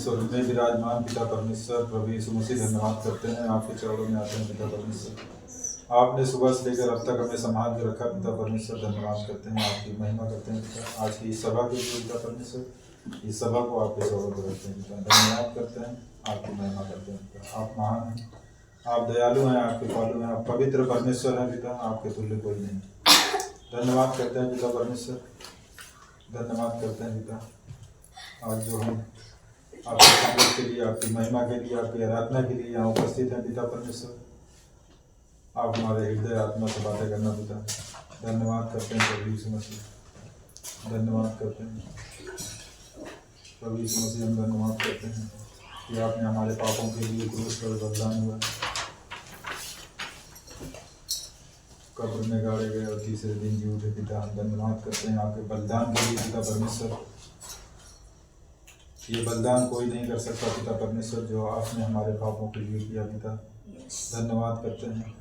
परमेश्वर में विराजमान पिता परमेश्वर प्रभु यीशु मसीह धन्यवाद करते हैं, आपके चरणों में आते हैं पिता परमेश्वर। आपने सुबह से लेकर अब तक हमें संभाल के रखा पिता परमेश्वर, धन्यवाद करते हैं, आपकी महिमा करते हैं पिता। आज की इस सभा के लिए पिता परमेश्वर, इस सभा को आपके चरणों में रखते हैं पिता, धन्यवाद करते हैं, आपकी महिमा करते हैं पिता। आप महान हैं, आप दयालु हैं, आप कृपालु हैं, आप पवित्र परमेश्वर हैं पिता, आपके तुल्य कोई नहीं। धन्यवाद करते हैं पिता परमेश्वर, धन्यवाद करते हैं पिता। आज जो हम आपके संगत के लिए, आपकी महिमा के लिए, आपकी आराधना के लिए यहाँ उपस्थित हैं पिता परमेश्वर, आप हमारे हृदय आत्मा से बातें करना पिता। धन्यवाद करते हैं प्रभु यीशु मसीह, धन्यवाद करते हैं प्रभु यीशु मसीह, हम धन्यवाद करते हैं कि आपने हमारे पापों के लिए क्रूस पर बलिदान हुआ, कब्र में गाड़े गए और तीसरे दिन जी उठे पिता। हम धन्यवाद करते हैं आपके बलिदान के लिए पिता परमेश्वर। ये बलिदान कोई नहीं कर सकता पिता परमेश्वर, जो आपने हमारे पापों के लिए किया पिता। धन्यवाद करते हैं,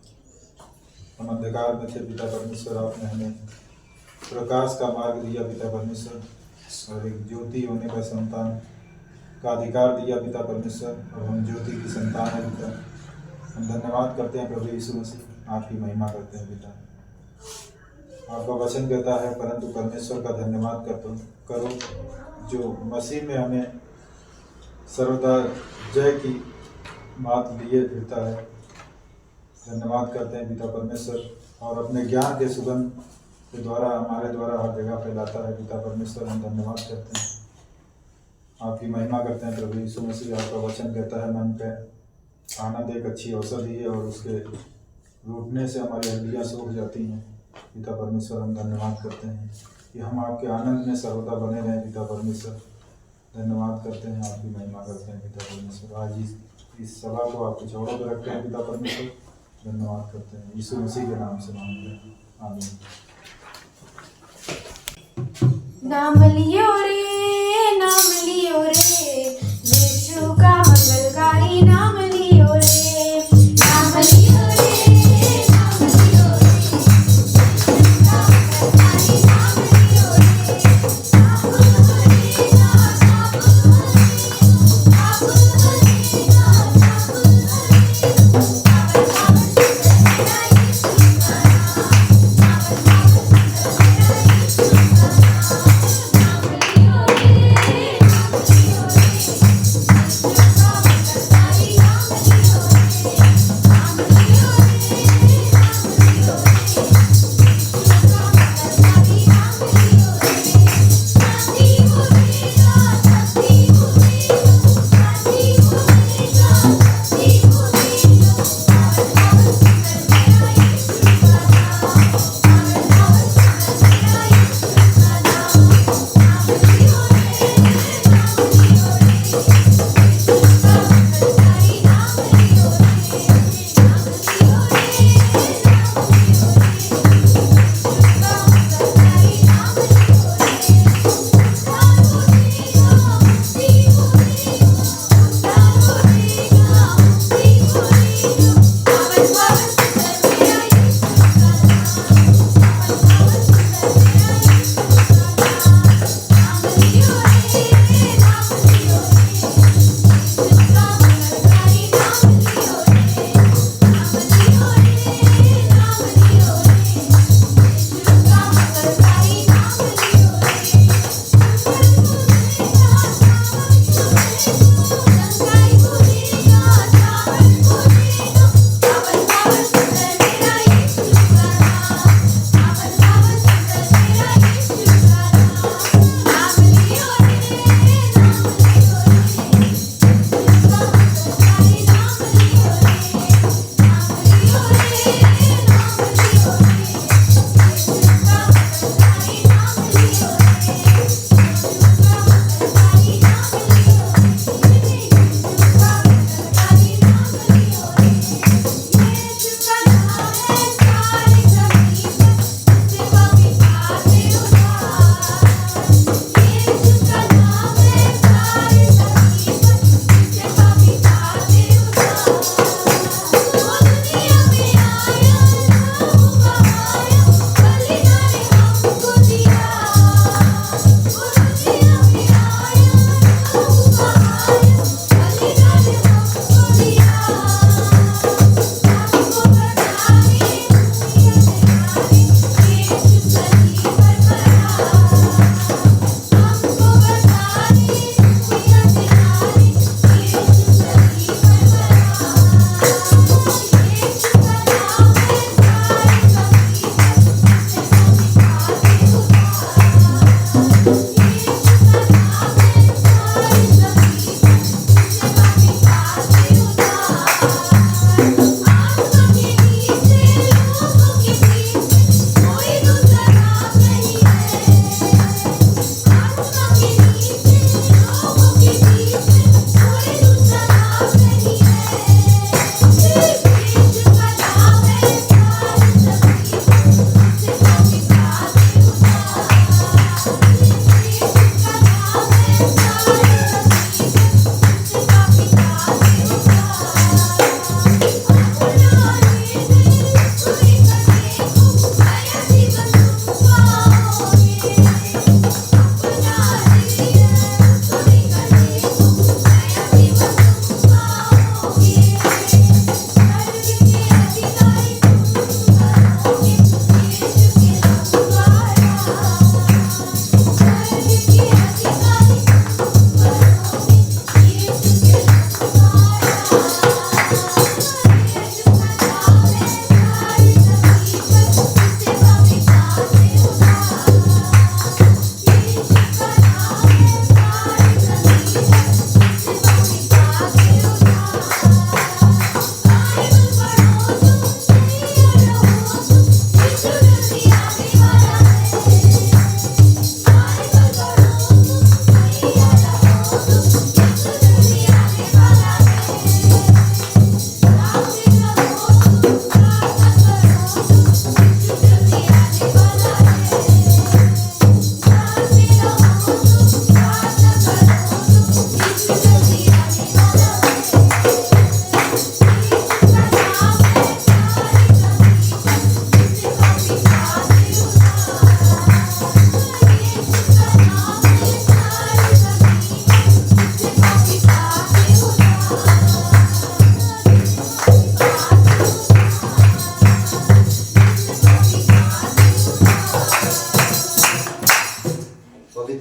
हम अंधकार में थे पिता परमेश्वर, आपने हमें प्रकाश का मार्ग दिया पिता परमेश्वर, और एक ज्योति होने का संतान का अधिकार दिया पिता परमेश्वर, और हम ज्योति की संतान है पिता। हम धन्यवाद करते हैं प्रभु यीशु मसीह, आपकी महिमा करते हैं पिता। आपका वचन कहता है, परंतु परमेश्वर का धन्यवाद करो जो मसीह में हमें सर्वदा जय की बात लिए फिरता है। धन्यवाद करते हैं पिता परमेश्वर, और अपने ज्ञान के सुगंध के द्वारा हमारे द्वारा हर जगह फैलाता है पिता परमेश्वर। हम धन्यवाद करते हैं, आपकी महिमा करते हैं प्रभु यीशु मसीह। आपका वचन कहता है, मन पे आनंद एक अच्छी औषधि है, और उसके रूठने से हमारी हड्डियाँ सूख जाती हैं पिता परमेश्वर। हम धन्यवाद करते हैं कि हम आपके आनंद में सर्वदा बने रहें पिता परमेश्वर। धन्यवाद करते हैं, आपकी महिमा करते हैं पिता परमेश्वर। आज इस सभा को आपके चरणों पर रखते हैं पिता परमेश्वर, धन्यवाद करते हैं, यीशु मसीह के नाम से मांगते हैं, आमीन। नाम लियो रे यीशु का मंगलकारी नाम लियो रे, नाम लियो रे, नाम लियो रे, यीशु का मंगलकारी नाम लियो रे, नाम हरेगा, नाम हरेगा, नाम हरेगा।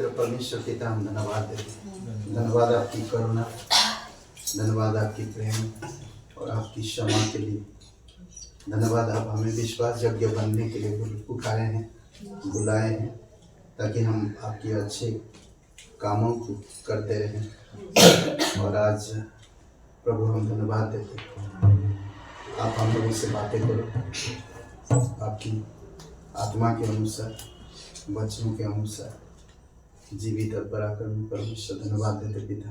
पवित्र परमेश्वर पिता हम धन्यवाद देते हैं। धन्यवाद आपकी करुणा, धन्यवाद आपकी प्रेम और आपकी क्षमा के लिए। धन्यवाद आप हमें विश्वास योग्य बनने के लिए पुकारे हैं, बुलाए हैं, ताकि हम आपके अच्छे कामों को करते रहें। और आज प्रभु हम धन्यवाद देते हैं, आप हम लोगों से बातें करो, आपकी आत्मा के अनुसार, वचनों के अनुसार जीवित और पराक्रमी परमेश्वर धन्यवाद देते पिता।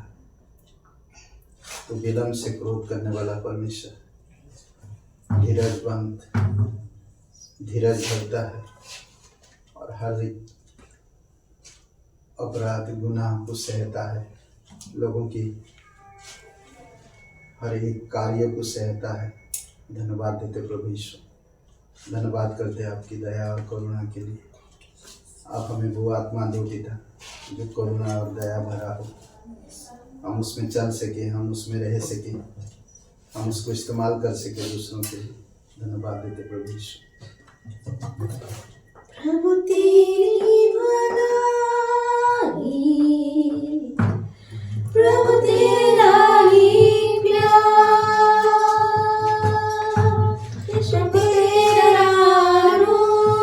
तो विलम्ब से क्रोध करने वाला परमेश्वर धीरजवंत, धीरज धरता है और हर एक अपराध गुनाह को सहता है, लोगों की हर एक कार्य को सहता है। धन्यवाद देते प्रभु ईश्वर, धन्यवाद करते आपकी दया और करुणा के लिए। आप हमें वो आत्मा दो पिता जो करुणा और दया भरा हो, हम उसमें चल सके, हम उसमें रह सके, हम उसको इस्तेमाल कर सके दूसरों के लिए। धन्यवाद देते प्रभु ईश्वर। प्रभु तेरी भलाई, प्रभु तेरा ही प्यार, प्रभु तेरा अनुग्रह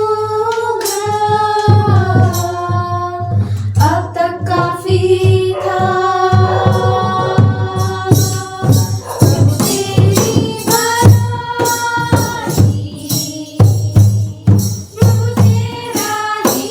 अब तक काफी था। प्रभु तेरी भलाई, प्रभु तेरा ही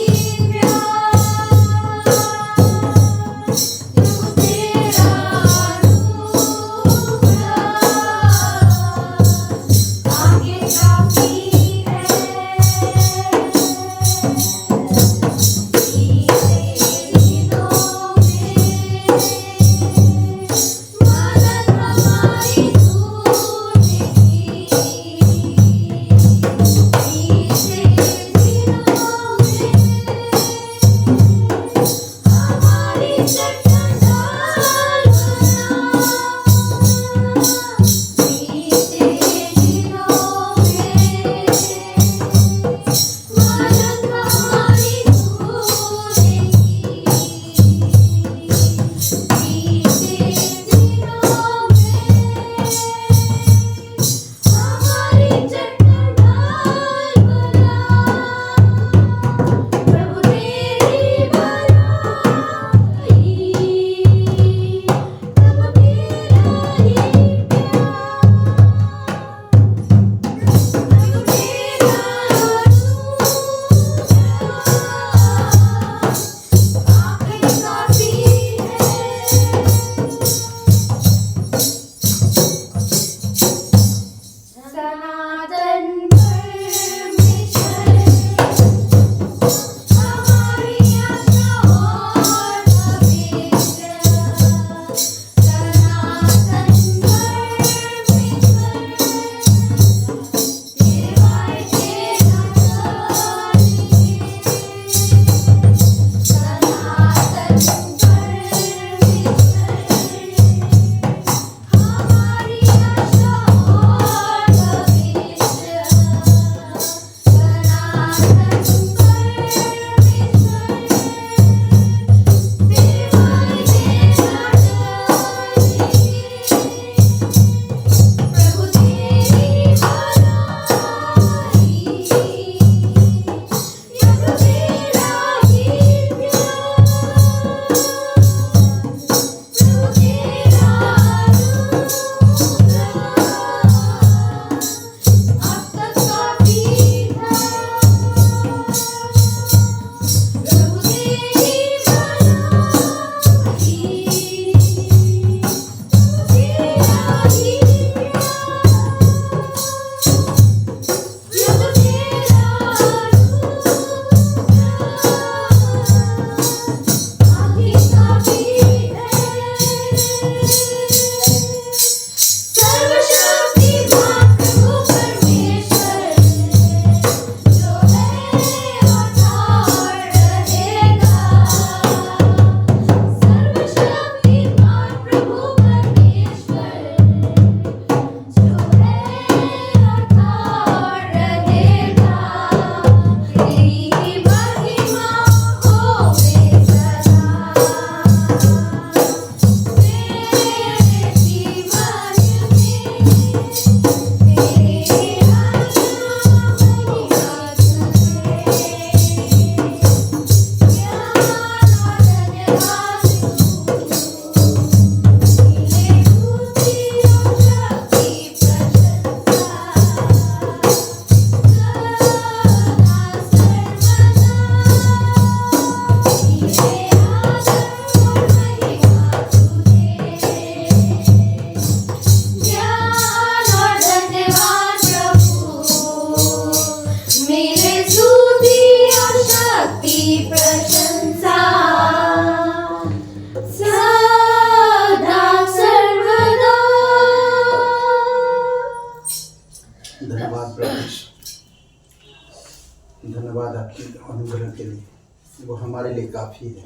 वो हमारे लिए काफ़ी है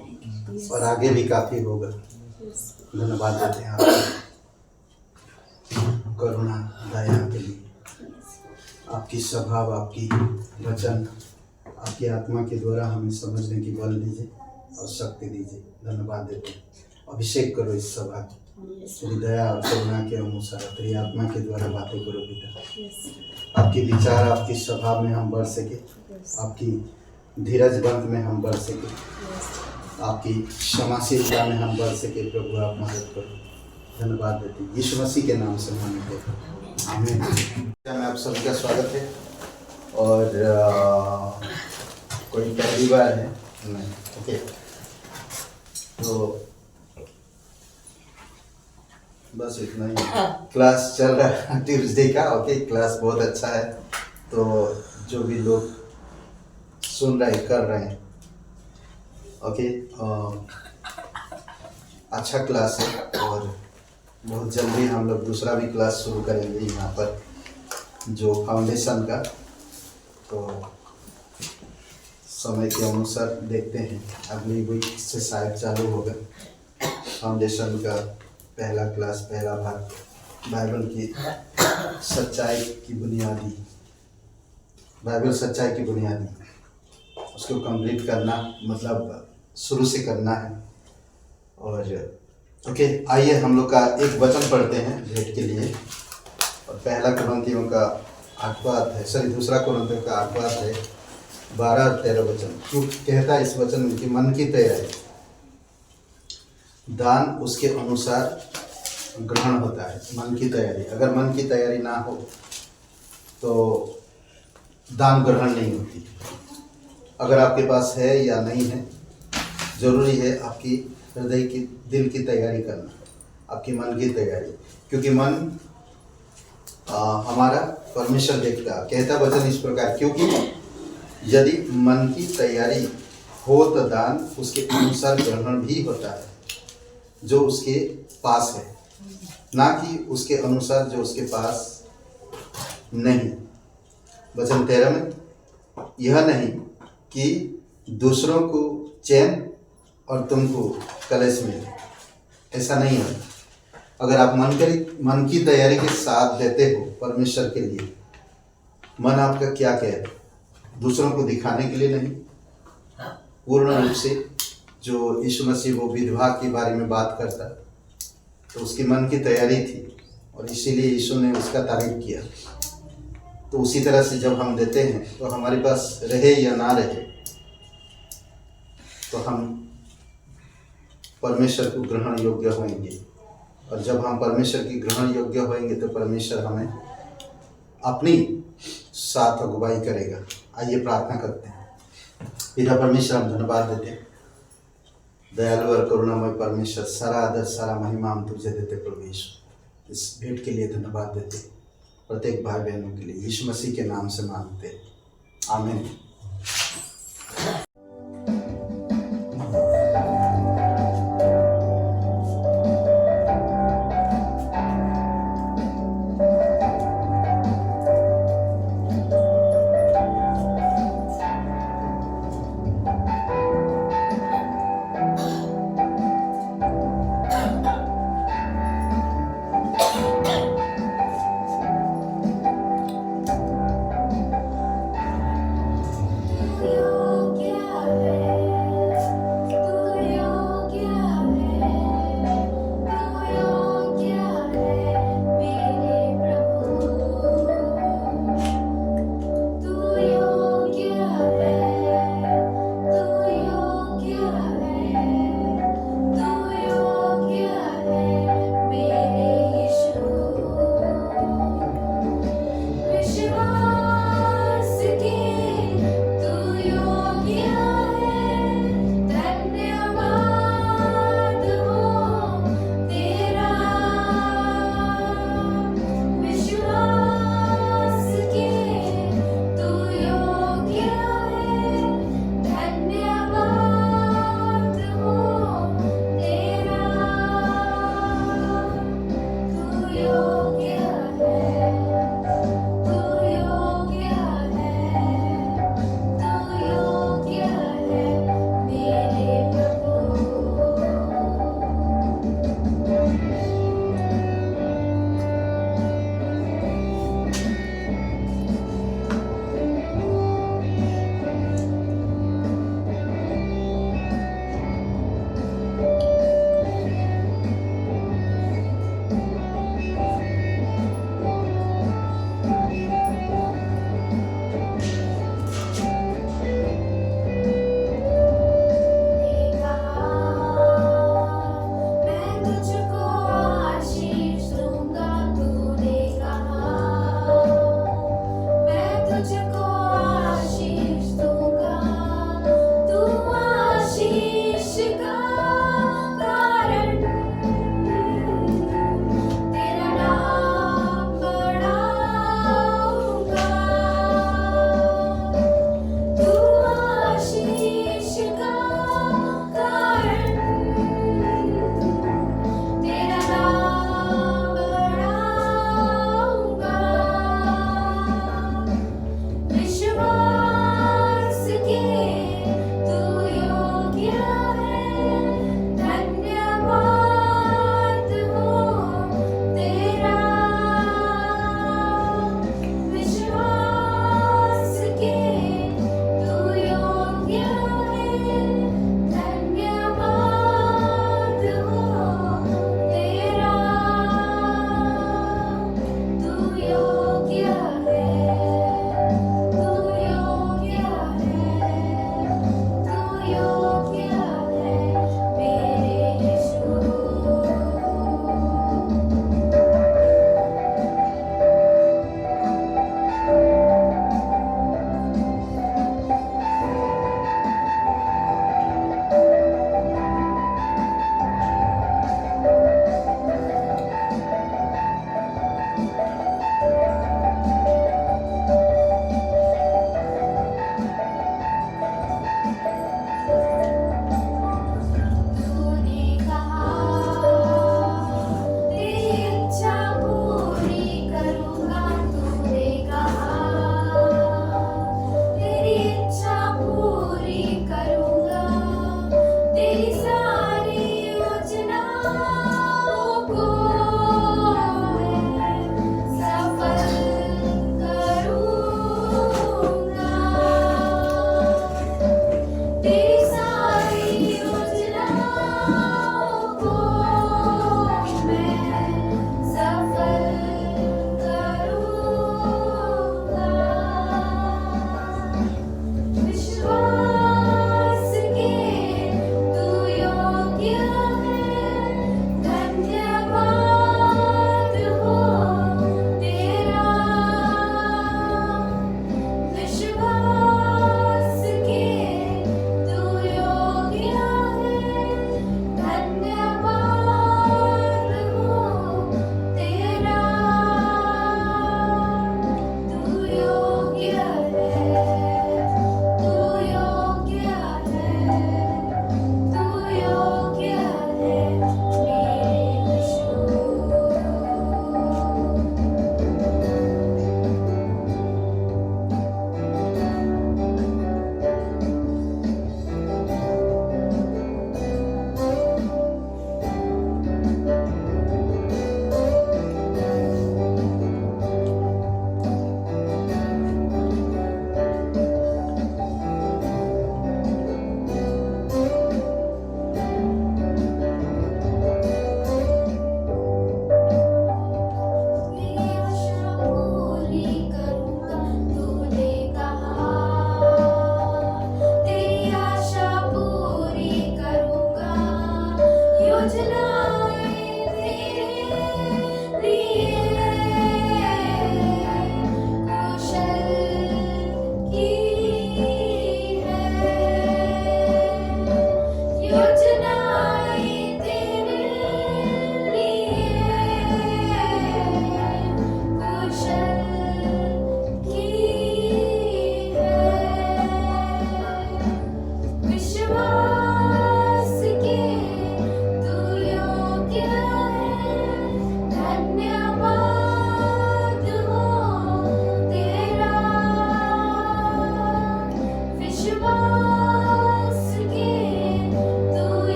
और आगे भी काफ़ी होगा। धन्यवाद देते हैं आपको करुणा दया के लिए, आपकी स्वभाव, आपकी वचन, आपकी आत्मा के द्वारा हमें समझने की बल दीजिए और शक्ति दीजिए। धन्यवाद देते हैं। अभिषेक करो इस सभा को, तेरी दया और करुणा के अनुसार तेरी आत्मा के द्वारा बातें करो पिता। आपके विचार, आपकी सभा में हम बढ़ सके, आपकी धीरज बंध में हम बढ़ सके, आपकी क्षमाशीलता में हम बढ़ सके। प्रभु आप मदद करो। धन्यवाद देते हैं यीशु मसीह के नाम से मांगते हैं, आमीन। मैं आप सभी का स्वागत है और कोई पहली बार है नहीं, ओके, तो बस इतना ही। क्लास चल रहा है ट्यूसडे का, ओके, क्लास बहुत अच्छा है। तो जो भी लोग सुन रहे कर रहे हैं, ओके, अच्छा क्लास है और बहुत जल्दी हम लोग दूसरा भी क्लास शुरू करेंगे यहाँ पर, जो फाउंडेशन का। तो समय के अनुसार देखते हैं, अगली वीक से शायद चालू होगा फाउंडेशन का पहला क्लास, पहला भाग, बाइबल की सच्चाई की बुनियादी, बाइबल सच्चाई की बुनियादी, उसको कंप्लीट करना, मतलब शुरू से करना है। और ओके, आइए हम लोग का एक वचन पढ़ते हैं भेंट के लिए। और पहला कुरिन्थियों का 8वां अध्याय, सॉरी दूसरा कुरिन्थियों का 8वां अध्याय 12 और 13 वचन। क्यों कहता है इस वचन में कि मन की तैयारी, दान उसके अनुसार ग्रहण होता है। मन की तैयारी, अगर मन की तैयारी ना हो तो दान ग्रहण नहीं होती। अगर आपके पास है या नहीं है, जरूरी है आपकी हृदय की, दिल की तैयारी करना, आपकी मन की तैयारी, क्योंकि मन हमारा परमेश्वर देखता। कहता वचन इस प्रकार, क्योंकि यदि मन की तैयारी हो तो दान उसके अनुसार ग्रहण भी होता है जो उसके पास है, ना कि उसके अनुसार जो उसके पास नहीं। वचन 13 में, यह नहीं कि दूसरों को चैन और तुमको कलेश मिले, ऐसा नहीं है। अगर आप मन की तैयारी के साथ देते हो परमेश्वर के लिए, मन आपका क्या कहता है, दूसरों को दिखाने के लिए नहीं, पूर्ण रूप से जो यीशु मसीह वो विधवा के बारे में बात करता, तो उसकी मन की तैयारी थी और इसीलिए यीशु ने उसका तारीफ किया। तो उसी तरह से जब हम देते हैं तो हमारे पास रहे या ना रहे, तो हम परमेश्वर को ग्रहण योग्य होंगे। और जब हम परमेश्वर की ग्रहण योग्य होंगे तो परमेश्वर हमें अपनी साथ अगुवाई करेगा। आइए प्रार्थना करते हैं। पिता परमेश्वर, हम धन्यवाद देते हैं, दयालु और करुणामय परमेश्वर, सारा आदर सारा महिमा हम तुझे देते प्रभु यीशु। इस भेंट के लिए धन्यवाद देते, प्रत्येक भाई बहनों के लिए यीशु मसीह के नाम से मांगते, आमीन।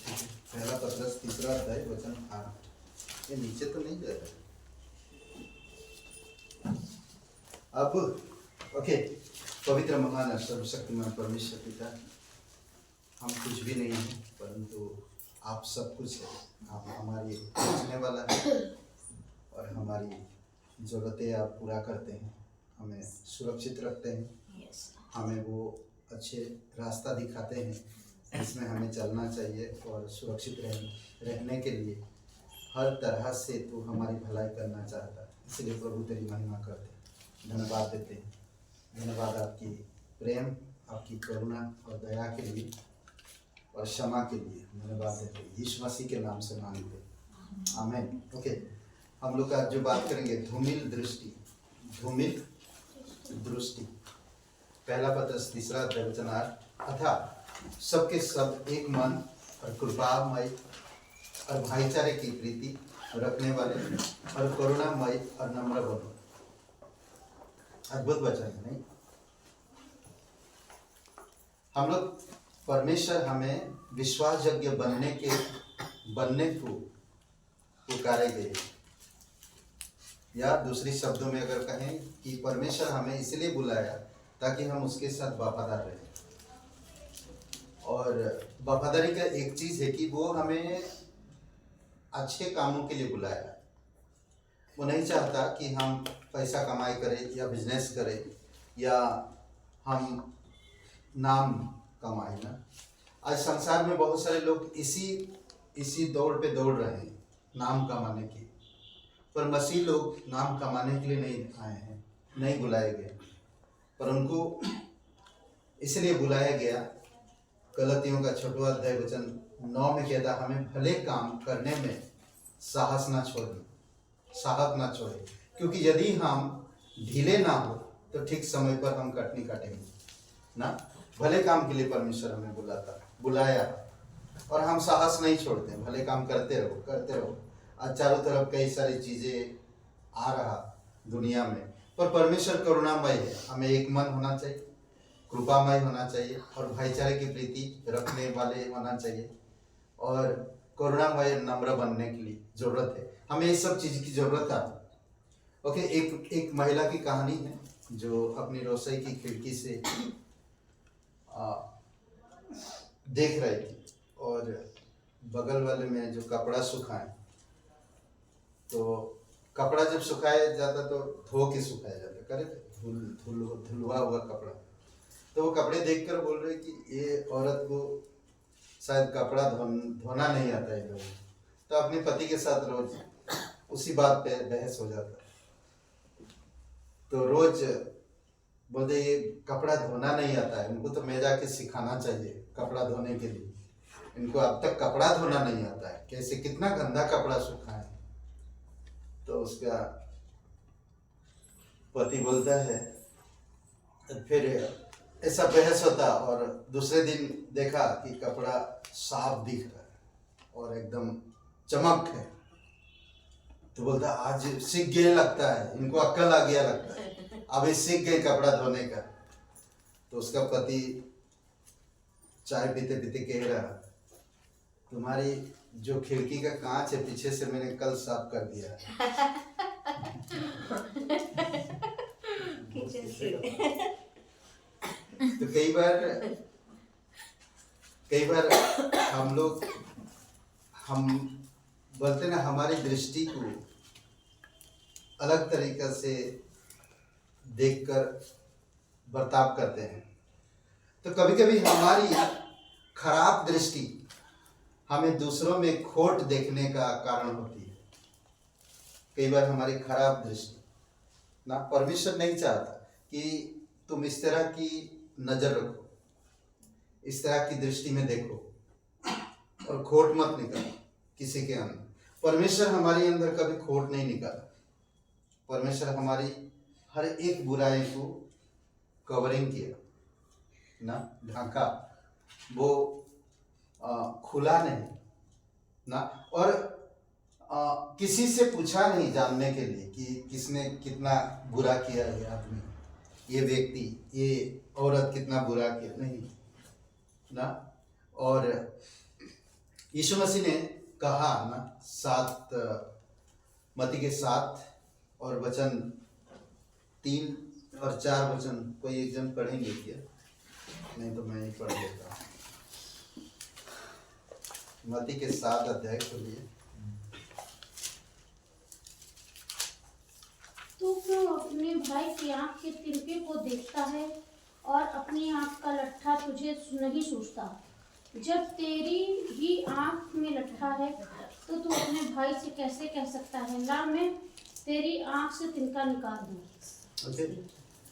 पहला पत्रस 3 अध्याय वचन 8। ये नीचे तो नहीं जा रहा। अब ओके, पवित्र महान और सर्वशक्तिमान परमेश्वर पिता, हम कुछ भी नहीं हैं, परंतु आप सब कुछ है। आप हमारी सोचने वाला है और हमारी ज़रूरतें आप पूरा करते हैं, हमें सुरक्षित रखते हैं, हमें वो अच्छे रास्ता दिखाते हैं जिसमें हमें चलना चाहिए, और सुरक्षित रहने के लिए हर तरह से तो हमारी भलाई करना चाहता है। इसलिए प्रभु तेरी महिमा करते हैं, धन्यवाद देते हैं। धन्यवाद आपकी प्रेम, आपकी करुणा और दया के लिए और क्षमा के लिए धन्यवाद देते हैं। यीशु मसीह के नाम से मांगते हैं, आमीन। ओके, हम लोग आज जो बात करेंगे धूमिल दृष्टि। धूमिल दृष्टि, पहला पत्रस 3 अध्याय वचन 8। अतः सबके सब एक मन और कृपामय और भाईचारे की प्रीति रखने वाले और करुणामय और नम्र बनो। अद्भुत वचन है, नहीं? हम लोग, परमेश्वर हमें विश्वासयोग्य बनने को पुकारे गए, या दूसरी शब्दों में अगर कहें कि परमेश्वर हमें इसलिए बुलाया ताकि हम उसके साथ वफादार रहें। और वफादारी का एक चीज़ है कि वो हमें अच्छे कामों के लिए बुलाया। वो नहीं चाहता कि हम पैसा कमाई करें या बिजनेस करें या हम नाम कमाएं ना। आज संसार में बहुत सारे लोग इसी दौड़ पे दौड़ रहे हैं, नाम कमाने की। पर मसीह लोग नाम कमाने के लिए नहीं आए हैं, नहीं बुलाए गए, पर उनको इसलिए बुलाया गया। गलतियों का 6वां अध्याय वचन 9 में कहता, हमें भले काम करने में साहस ना छोड़े, क्योंकि यदि हम ढीले ना हो तो ठीक समय पर हम कटनी काटेंगे ना। भले काम के लिए परमेश्वर हमें बुलाया, और हम साहस नहीं छोड़ते, भले काम करते रहो। आज चारों तरफ कई सारी चीज़ें आ रहा दुनिया में, पर परमेश्वर करुणामय है। हमें एक मन होना चाहिए, कृपामय होना चाहिए और भाईचारे की प्रीति रखने वाले होना चाहिए, और करुणामय नम्र बनने के लिए ज़रूरत है। हमें इस सब चीज़ की ज़रूरत है। ओके, एक महिला की कहानी है जो अपनी रसोई की खिड़की से देख रही थी, और बगल वाले में जो कपड़ा सुखाए, तो कपड़ा जब सुखाया जाता तो धो के सुखाया जाता, करेक्ट, धुलवा हुआ कपड़ा। तो वो कपड़े देखकर बोल रहे कि ये औरत को शायद कपड़ा धोना नहीं आता है लोग। तो अपने पति के साथ रोज उसी बात पे बहस हो जाता। तो रोज बोलते ये कपड़ा धोना नहीं आता है, इनको तो मैं जाके सिखाना चाहिए कपड़ा धोने के लिए। इनको अब तक कपड़ा धोना नहीं आता है, कैसे कितना गंदा कपड़ा सुखाए। तो उसका पति बोलता है, फिर ऐसा बहस होता, और दूसरे दिन देखा कि कपड़ा साफ दिख रहा है और एकदम चमक है। तो बोलता आज सीख गए लगता है, इनको अक्ल आ गया लगता है, अब सीख गए कपड़ा धोने का। तो उसका पति चाय पीते पीते कह रहा, तुम्हारी जो खिड़की का कांच है पीछे से मैंने कल साफ कर दिया। तो कई बार हम बोलते ना, हमारी दृष्टि को अलग तरीका से देखकर बर्ताव करते हैं। तो कभी कभी हमारी खराब दृष्टि हमें दूसरों में खोट देखने का कारण होती है। कई बार हमारी खराब दृष्टि ना, परमेश्वर नहीं चाहता कि तुम इस तरह की नजर रखो, इस तरह की दृष्टि में देखो और खोट मत निकालो किसी के अंदर। परमेश्वर हमारे अंदर कभी खोट नहीं निकाला। परमेश्वर हमारी हर एक बुराई को कवरिंग किया ना, ढांका, वो खुला नहीं ना, और किसी से पूछा नहीं जानने के लिए कि किसने कितना बुरा किया, ये आदमी, ये व्यक्ति, ये औरत कितना बुरा किया, नहीं ना। और यीशु मसीह ने कहा ना 7 मत्ती के 7 और वचन 3 और 4 वचन कोई एक जन पढ़ेंगे क्या? नहीं तो मैं ही पढ़ लेता हूँ। मत्ती के 7 अध्याय खोलिए। तू क्यों अपने भाई की आंख के तिनके को देखता है और अपनी आंख का लट्ठा तुझे नहीं सूझता? जब तेरी ही आंख में लट्ठा है तो तू अपने भाई से कैसे कह सकता है, ला मैं तेरी आंख से तिनका निकाल दूं? ओके,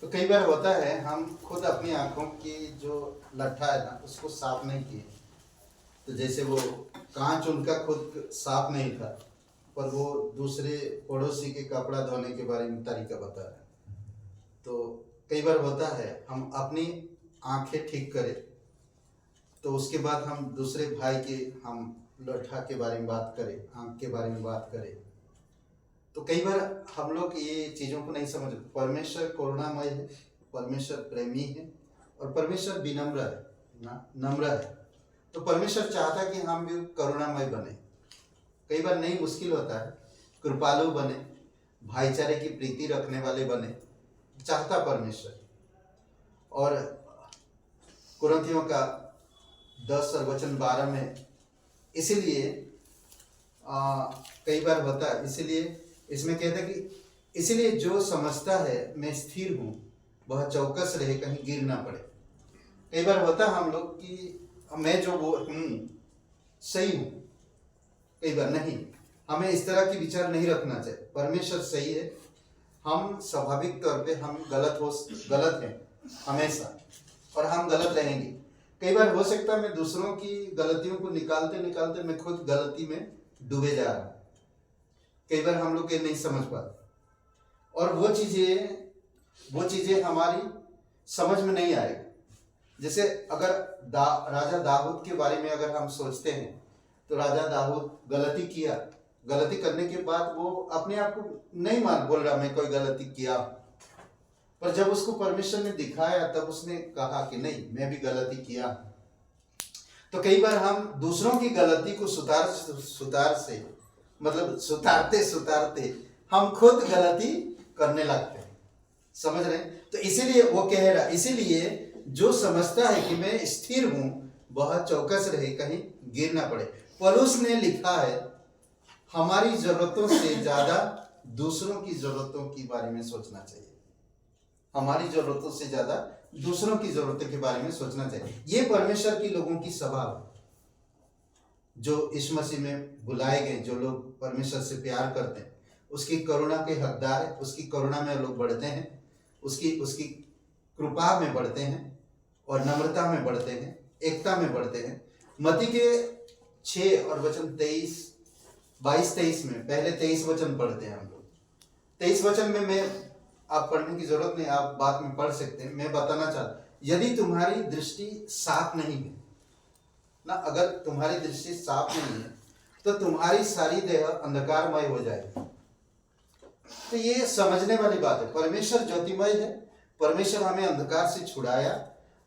तो कई बार होता है हम खुद अपनी आंखों की जो लट्ठा है ना उसको साफ नहीं किए। तो जैसे वो कांच उनका खुद साफ नहीं था, पर वो दूसरे पड़ोसी के कपड़ा धोने के बारे में तरीका बता रहे हैं। तो कई बार होता है हम अपनी आंखें ठीक करें तो उसके बाद हम दूसरे भाई के हम लट्ठा के बारे में बात करें, आंख के बारे में बात करें। तो कई बार हम लोग ये चीज़ों को नहीं समझ। परमेश्वर करुणामय है, परमेश्वर प्रेमी है और परमेश्वर विनम्र है ना, नम्र है। तो परमेश्वर चाहता है कि हम भी करुणामय बने। कई बार नहीं, मुश्किल होता है, कृपालु बने, भाईचारे की प्रीति रखने वाले बने, चाहता परमेश्वर। और कुरिन्थियों का 10 और वचन 12 में इसीलिए कई बार होता है, इसीलिए इसमें कहता है कि इसीलिए जो समझता है मैं स्थिर हूँ वह चौकस रहे, कहीं गिर ना पड़े। कई बार होता है हम लोग कि मैं जो वो सही हूँ, कई बार नहीं। हमें इस तरह की विचार नहीं रखना चाहिए। परमेश्वर सही है, हम स्वाभाविक तौर पे हम गलत हैं हमेशा, और हम गलत रहेंगे। कई बार हो सकता है मैं दूसरों की गलतियों को निकालते निकालते मैं खुद गलती में डूबे जा रहा हूँ। कई बार हम लोग ये नहीं समझ पाते और वो चीजें हमारी समझ में नहीं आएगी। जैसे अगर राजा दाऊद के बारे में अगर हम सोचते हैं तो राजा दाऊद गलती किया, गलती करने के बाद वो अपने आप को नहीं बोल रहा मैं कोई गलती किया, पर जब उसको परमेश्वर ने दिखाया तब उसने कहा कि नहीं, मैं भी गलती किया। तो कई बार हम दूसरों की गलती को सुधारते हम खुद गलती करने लगते हैं, समझ रहे हैं? तो इसीलिए वो कह रहा, इसीलिए जो समझता है कि मैं स्थिर हूं वह चौकस रहे, कहीं गिर ना पड़े। पौलुस ने लिखा है हमारी जरूरतों से ज्यादा दूसरों की जरूरतों के बारे में सोचना चाहिए। हमारी जरूरतों से ज्यादा दूसरों की जरूरतों के बारे में सोचना चाहिए। ये परमेश्वर की लोगों की स्वभाव है, जो यीशु मसीह में बुलाए गए, जो लोग परमेश्वर से प्यार करते हैं, उसकी करुणा के हकदार है। उसकी करुणा में लोग बढ़ते हैं, उसकी कृपा में बढ़ते हैं और नम्रता में बढ़ते हैं, एकता में बढ़ते हैं। मत्ती के 6 और वचन 22-23 में पहले 23 वचन पढ़ते हैं हम लोग। 23 वचन में मैं आप पढ़ने की जरूरत नहीं, आप बाद में पढ़ सकते हैं। मैं बताना चाहता, यदि तुम्हारी दृष्टि साफ नहीं है ना, अगर तुम्हारी दृष्टि साफ नहीं है तो तुम्हारी सारी देह अंधकारमय हो जाएगी। तो ये समझने वाली बात है। परमेश्वर ज्योतिमय है, परमेश्वर हमें अंधकार से छुड़ाया,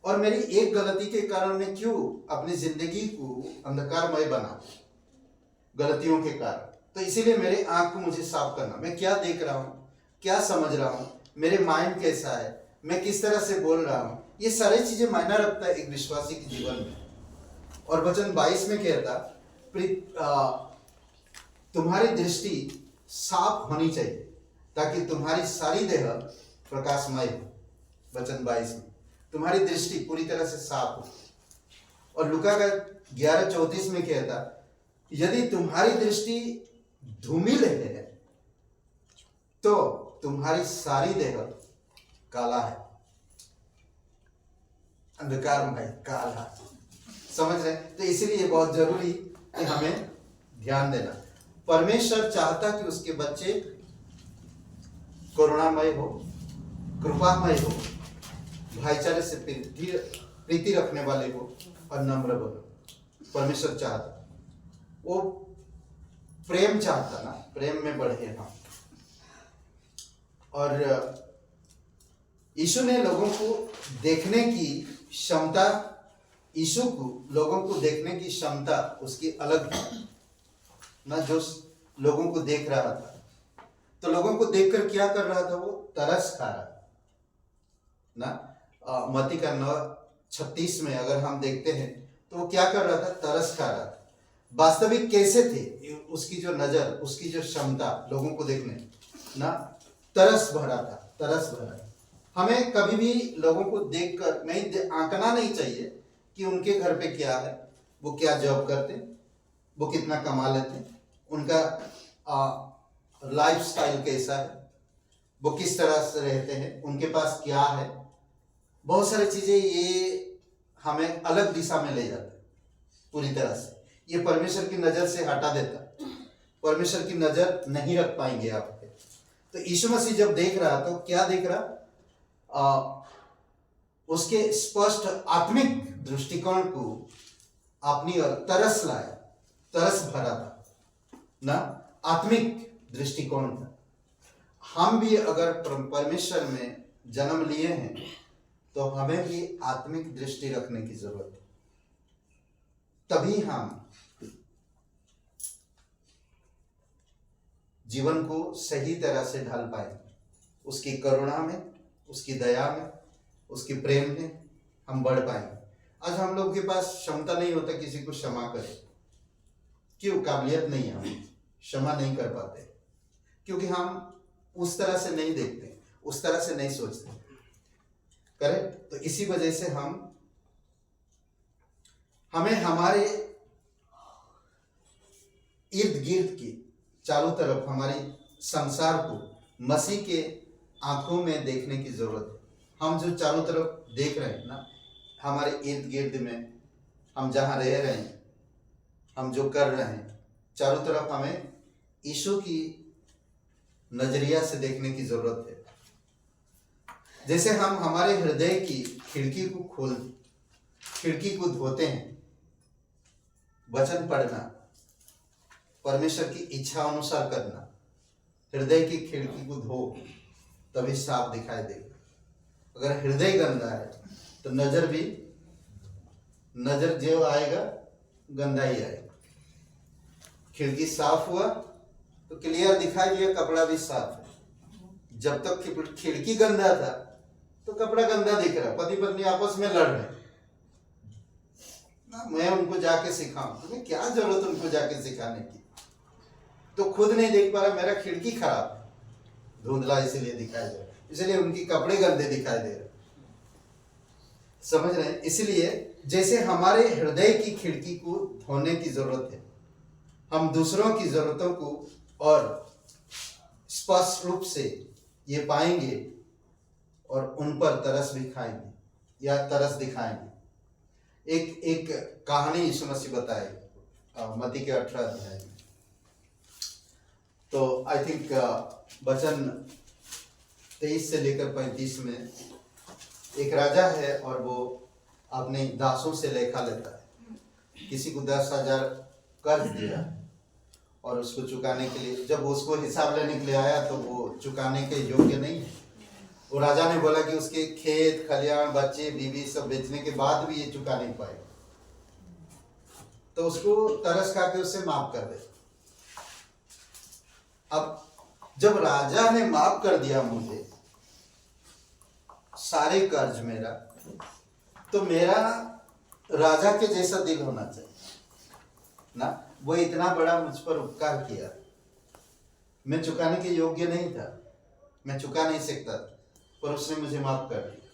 और मेरी एक गलती के कारण मैं क्यों अपनी जिंदगी को अंधकारमय बना, गलतियों के कारण। तो इसीलिए मेरे आंख को मुझे साफ करना, मैं क्या देख रहा हूँ, क्या समझ रहा हूँ, मेरे माइंड कैसा है, मैं किस तरह से बोल रहा हूँ, ये सारी चीजें मायना रखता है एक विश्वासी के जीवन में। और वचन 22 में कहता तुम्हारी दृष्टि साफ होनी चाहिए ताकि तुम्हारी सारी देह प्रकाशमय हो। वचन 22 में तुम्हारी दृष्टि पूरी तरह से साफ हो। और लूका का 11:34 में कहता यदि तुम्हारी दृष्टि धूमिल है तो तुम्हारी सारी देह काला है, अंधकारमय, काला। समझ रहे? तो इसीलिए बहुत जरूरी कि हमें ध्यान देना। परमेश्वर चाहता कि उसके बच्चे करुणामय हो, कृपामय हो, भाईचारे से प्रीति रखने वाले हो और नम्र बनो। परमेश्वर चाहता, वो प्रेम चाहता ना, प्रेम में बढ़े हम। और यीशु ने लोगों को देखने की क्षमता यीशु को लोगों को देखने की क्षमता उसकी अलग थी ना, जो लोगों को देख रहा था तो लोगों को देखकर क्या कर रहा था, वो तरस खा रहा था ना। मत्ती का 9:36 में अगर हम देखते हैं तो वो क्या कर रहा था, तरस खा रहा था। वास्तविक कैसे थे, उसकी जो नजर, उसकी जो क्षमता लोगों को देखने ना, तरस भरा था, तरस भरा। हमें कभी भी लोगों को देखकर नहीं आंकना नहीं चाहिए कि उनके घर पे क्या है, वो क्या जॉब करते, वो कितना कमा लेते, उनका लाइफस्टाइल कैसा है, वो किस तरह से रहते हैं, उनके पास क्या है। बहुत सारी चीजें ये हमें अलग दिशा में ले जाते पूरी तरह से। ये परमेश्वर की नजर से हटा देता, परमेश्वर की नजर नहीं रख पाएंगे आप पे। तो यीशु मसीह जब देख रहा तो क्या देख रहा, उसके स्पष्ट आत्मिक दृष्टिकोण को अपनी ओर तरस लाया, तरस भरा था ना, आत्मिक दृष्टिकोण था। हम भी अगर परमेश्वर में जन्म लिए हैं तो हमें भी आत्मिक दृष्टि रखने की जरूरत है, तभी हम जीवन को सही तरह से ढाल पाएंगे। उसकी करुणा में, उसकी दया में, उसकी प्रेम में हम बढ़ पाएंगे। आज हम लोग के पास क्षमता नहीं होता किसी को क्षमा करे, क्यों? काबिलियत नहीं है, हम क्षमा नहीं कर पाते क्योंकि हम उस तरह से नहीं देखते, उस तरह से नहीं सोचते, करेक्ट। तो इसी वजह से हमें हमारे इर्द गिर्द की चारों तरफ हमारे संसार को मसीह के आंखों में देखने की जरूरत है। हम जो चारों तरफ देख रहे हैं ना, हमारे इर्द गिर्द में हम जहाँ रह रहे हैं, हम जो कर रहे हैं, चारों तरफ हमें यीशु की नजरिया से देखने की जरूरत है। जैसे हम हमारे हृदय की खिड़की को धोते हैं, वचन पढ़ना, परमेश्वर की इच्छा अनुसार करना, हृदय की खिड़की को धो तभी साफ दिखाई देगा। अगर हृदय गंदा है तो नजर जो आएगा गंदा ही आएगा। खिड़की साफ हुआ तो क्लियर दिखाई दिया, कपड़ा भी साफ है। जब तक खिड़की गंदा था तो कपड़ा गंदा दिख रहा, पति पत्नी आपस में लड़ रहे, मैं उनको जाके सिखाऊं, तुम्हें क्या जरूरत उनको जाके सिखाने की, तो खुद नहीं देख पा रहा, मेरा खिड़की खराब है, धुंधला इसलिए दिखाई दे रहा, इसलिए उनकी कपड़े गंदे दिखाई दे रहे, समझ रहे हैं। इसलिए जैसे हमारे हृदय की खिड़की को धोने की जरूरत है, हम दूसरों की जरूरतों को और स्पष्ट रूप से ये पाएंगे और उन पर तरस भी खाएंगे या तरस दिखाएंगे। एक कहानी यीशु मसीह बताए मत्ती के 18 अध्याय में। तो आई थिंक वचन 23 से लेकर 35 में एक राजा है और वो अपने दासों से लेखा लेता है। किसी को 10,000 कर्ज दिया और उसको चुकाने के लिए, जब उसको हिसाब लेने के लिए आया तो वो चुकाने के योग्य नहीं है। वो राजा ने बोला कि उसके खेत खलियान, बच्चे, बीवी सब बेचने के बाद भी ये चुका नहीं पाएगा, तो उसको तरस खा के उससे माफ कर दे। अब जब राजा ने माफ कर दिया मुझे सारे कर्ज मेरा, तो मेरा राजा के जैसा दिल होना चाहिए ना। वो इतना बड़ा मुझ पर उपकार किया, मैं चुकाने के योग्य नहीं था, मैं चुका नहीं सकता था, पर उसने मुझे माफ कर दिया।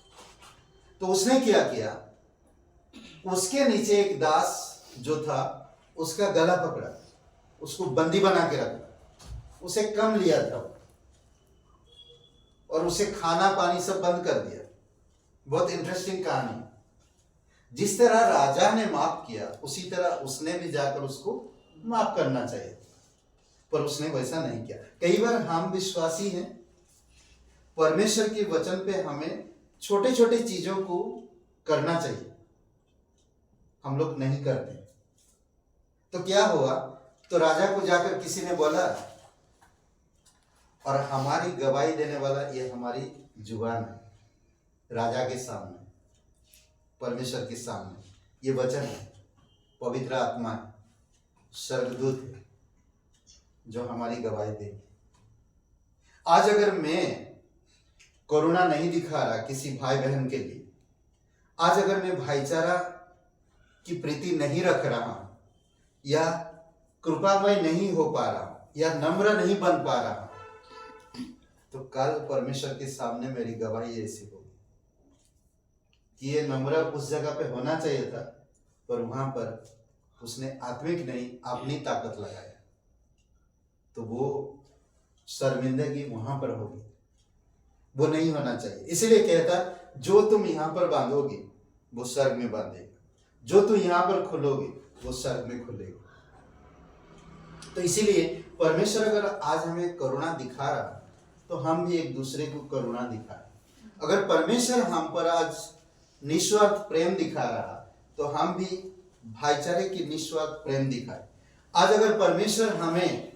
तो उसने क्या किया, उसके नीचे एक दास जो था उसका गला पकड़ा, उसको बंदी बना के रखा, उसे कम लिया था और उसे खाना पानी सब बंद कर दिया। बहुत इंटरेस्टिंग कहानी। जिस तरह राजा ने माफ किया उसी तरह उसने भी जाकर उसको माफ करना चाहिए, पर उसने वैसा नहीं किया। कई बार हम विश्वासी हैं, परमेश्वर के वचन पे हमें छोटे छोटे चीजों को करना चाहिए, हम लोग नहीं करते। तो क्या हुआ, तो राजा को जाकर किसी ने बोला, और हमारी गवाही देने वाला ये हमारी जुबान है राजा के सामने, परमेश्वर के सामने, ये वचन है, पवित्र आत्मा है, स्वर्गदूत है जो हमारी गवाही देगी। आज अगर मैं करुणा नहीं दिखा रहा किसी भाई बहन के लिए, आज अगर मैं भाईचारा की प्रीति नहीं रख रहा हूं, या कृपामय नहीं हो पा रहा हूं, या नम्र नहीं बन पा रहा हूं, तो कल परमेश्वर के सामने मेरी गवाही ऐसी होगी कि ये नम्र उस जगह पे होना चाहिए था, पर वहां पर उसने आत्मिक नहीं अपनी ताकत लगाया, तो वो शर्मिंदगी वहां पर होगी। वो नहीं होना चाहिए। इसीलिए कहता, जो तुम यहां पर बांधोगे वो स्वर्ग में बांधेगा, जो तुम यहां पर खोलोगे वो स्वर्ग में खुलेगा। तो इसीलिए परमेश्वर अगर आज हमें करुणा दिखा रहा, तो हम भी एक दूसरे को करुणा दिखाएं। अगर परमेश्वर हम पर आज निस्वार्थ प्रेम दिखा रहा, तो हम भी भाईचारे की निस्वार्थ प्रेम दिखाएं। आज अगर परमेश्वर हमें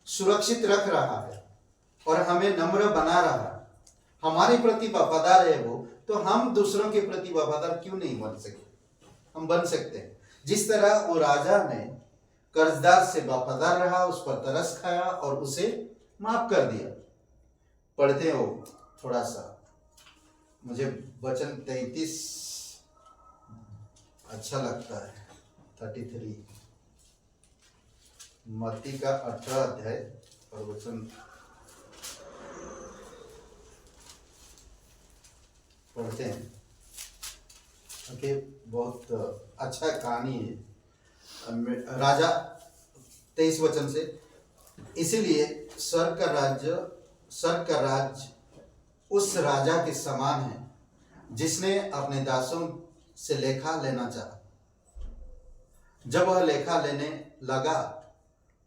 सुरक्षित रख रहा है और हमें नम्र बना रहा है, हमारे प्रति वफादार है वो, तो हम दूसरों के प्रति वफादार क्यों नहीं बन सकते? हम बन सकते हैं। जिस तरह वो राजा ने कर्जदार से वफादार रहा, उस पर तरस खाया और उसे माफ कर दिया। पढ़ते हो थोड़ा सा, मुझे वचन 33 अच्छा लगता है, 33 मत्ती का 18 अध्याय और वचन पढ़ते हैं। ओके, बहुत अच्छा कहानी है। राजा 23 वचन से, इसीलिए स्वर्ग का राज्य उस राजा के समान है जिसने अपने दासों से लेखा लेना चाहा। जब वह लेखा लेने लगा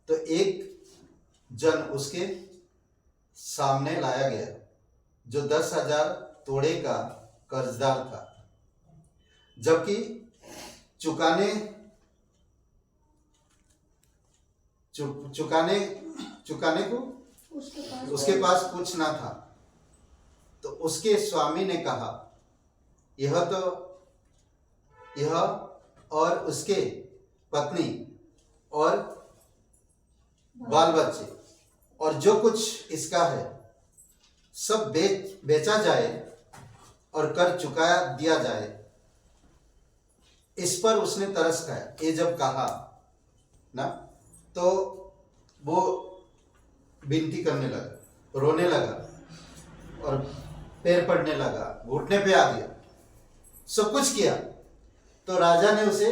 तो एक जन उसके सामने लाया गया जो 10,000 तोड़े का कर्जदार था, जबकि चुकाने को उसके पास कुछ ना था। तो उसके स्वामी ने कहा, यह और उसके पत्नी और बाल बच्चे और जो कुछ इसका है सब बेचा जाए और कर चुका दिया जाए। इस पर उसने तरस खाया। ये जब कहा ना, तो वो विनती करने लगा, रोने लगा और पैर पड़ने लगा, घुटने पे आ गया, सब कुछ किया। तो राजा ने उसे